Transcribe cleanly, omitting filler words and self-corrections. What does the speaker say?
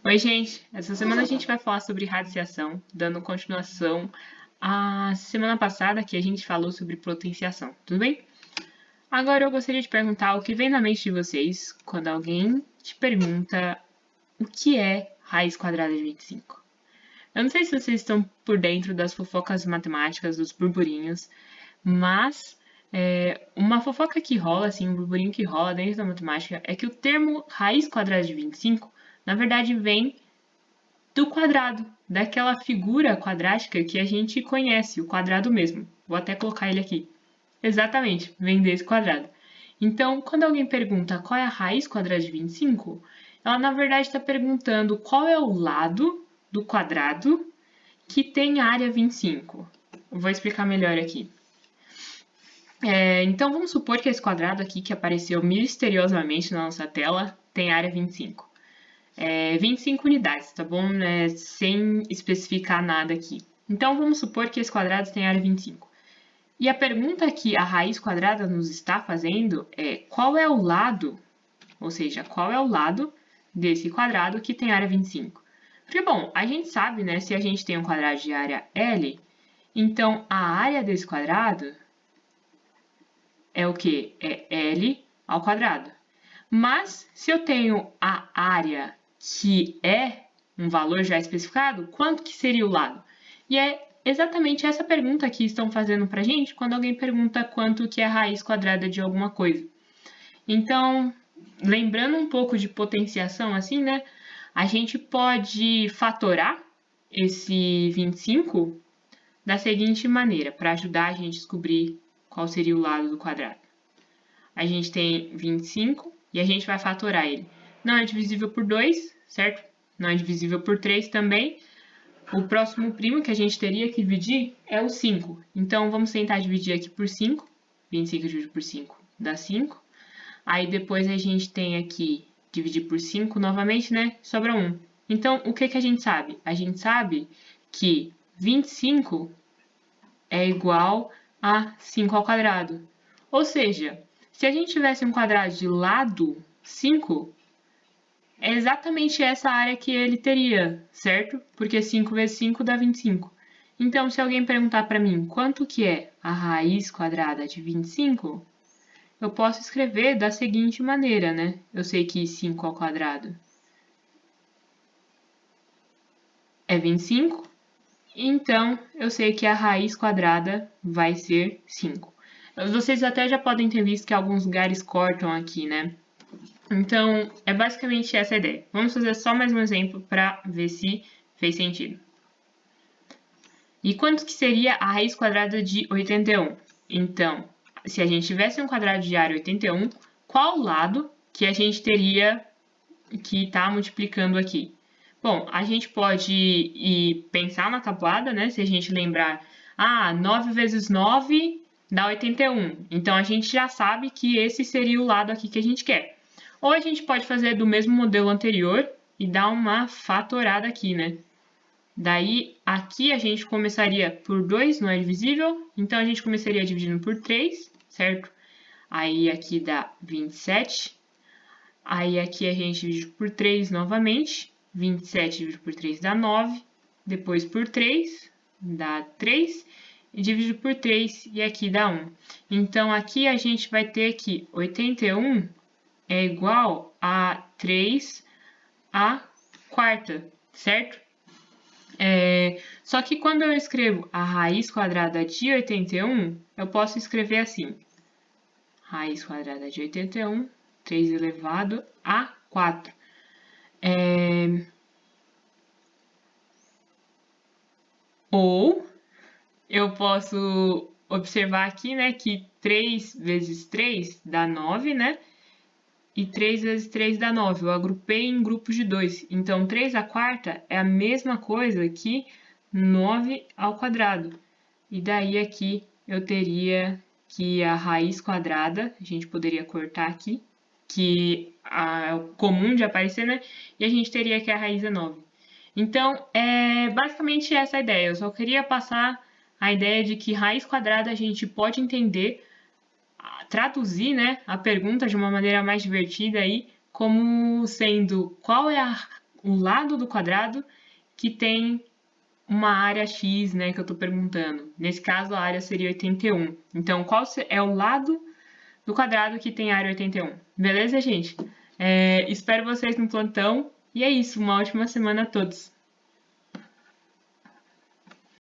Oi, gente! Essa semana a gente vai falar sobre radiciação, dando continuação à semana passada que a gente falou sobre potenciação, tudo bem? Agora eu gostaria de perguntar o que vem na mente de vocês quando alguém te pergunta o que é raiz quadrada de 25. Eu não sei se vocês estão por dentro das fofocas matemáticas, dos burburinhos, mas uma fofoca que rola, assim, um burburinho que rola dentro da matemática é que o termo raiz quadrada de 25, na verdade, vem do quadrado, daquela figura quadrática que a gente conhece, o quadrado mesmo. Vou até colocar ele aqui. Exatamente, vem desse quadrado. Então, quando alguém pergunta qual é a raiz quadrada de 25, ela na verdade está perguntando qual é o lado do quadrado que tem área 25. Vou explicar melhor aqui. Então, vamos supor que esse quadrado aqui que apareceu misteriosamente na nossa tela tem área 25. 25 unidades, tá bom? Sem especificar nada aqui. Então, vamos supor que esse quadrado tem área 25. E a pergunta que a raiz quadrada nos está fazendo é qual é o lado, ou seja, qual é o lado desse quadrado que tem área 25? Porque, bom, a gente sabe, né, se a gente tem um quadrado de área L, então a área desse quadrado é o quê? É L ao quadrado. Mas, se eu tenho a área que é um valor já especificado, quanto que seria o lado? E é exatamente essa pergunta que estão fazendo para a gente quando alguém pergunta quanto que é a raiz quadrada de alguma coisa. Então, lembrando um pouco de potenciação, assim, né? A gente pode fatorar esse 25 da seguinte maneira, para ajudar a gente a descobrir qual seria o lado do quadrado. A gente tem 25 e a gente vai fatorar ele. Não é divisível por 2, certo? Não é divisível por 3 também. O próximo primo que a gente teria que dividir é o 5. Então, vamos tentar dividir aqui por 5. 25 dividido por 5 dá 5. Aí, depois a gente tem aqui dividir por 5 novamente, né? Sobra 1. Então, o que a gente sabe? A gente sabe que 25 é igual a 5 ao quadrado. Ou seja, se a gente tivesse um quadrado de lado 5, é exatamente essa área que ele teria, certo? Porque 5 vezes 5 dá 25. Então, se alguém perguntar para mim quanto que é a raiz quadrada de 25, eu posso escrever da seguinte maneira, né? Eu sei que 5 ao quadrado é 25, então eu sei que a raiz quadrada vai ser 5. Vocês até já podem ter visto que alguns lugares cortam aqui, né? Então, é basicamente essa a ideia. Vamos fazer só mais um exemplo para ver se fez sentido. E quanto que seria a raiz quadrada de 81? Então, se a gente tivesse um quadrado de área 81, qual lado que a gente teria que estar multiplicando aqui? Bom, a gente pode ir pensar na tabuada, né? Se a gente lembrar, 9 vezes 9 dá 81. Então, a gente já sabe que esse seria o lado aqui que a gente quer. Ou a gente pode fazer do mesmo modelo anterior e dar uma fatorada aqui, né? Daí, aqui a gente começaria por 2, não é divisível, então a gente começaria dividindo por 3, certo? Aí aqui dá 27. Aí aqui a gente divide por 3 novamente. 27 dividido por 3 dá 9. Depois por 3 dá 3. E dividido por 3 e aqui dá 1. Então aqui a gente vai ter que 81 é igual a 3 a quarta, certo? Só que quando eu escrevo a raiz quadrada de 81, eu posso escrever assim. Raiz quadrada de 81, 3 elevado a 4. Ou eu posso observar aqui, né, que 3 vezes 3 dá 9, né? E 3 vezes 3 dá 9. Eu agrupei em grupos de 2. Então, 3 à quarta é a mesma coisa que 9 ao quadrado. E daí aqui eu teria que a raiz quadrada, a gente poderia cortar aqui, que é o comum de aparecer, né? E a gente teria que a raiz é 9. Então, é basicamente essa a ideia. Eu só queria passar a ideia de que raiz quadrada a gente pode entender, traduzir, né, a pergunta de uma maneira mais divertida aí, como sendo qual é o lado do quadrado que tem uma área x, né, que eu estou perguntando. Nesse caso, a área seria 81. Então, qual é o lado do quadrado que tem área 81? Beleza, gente? Espero vocês no plantão. E é isso, uma ótima semana a todos!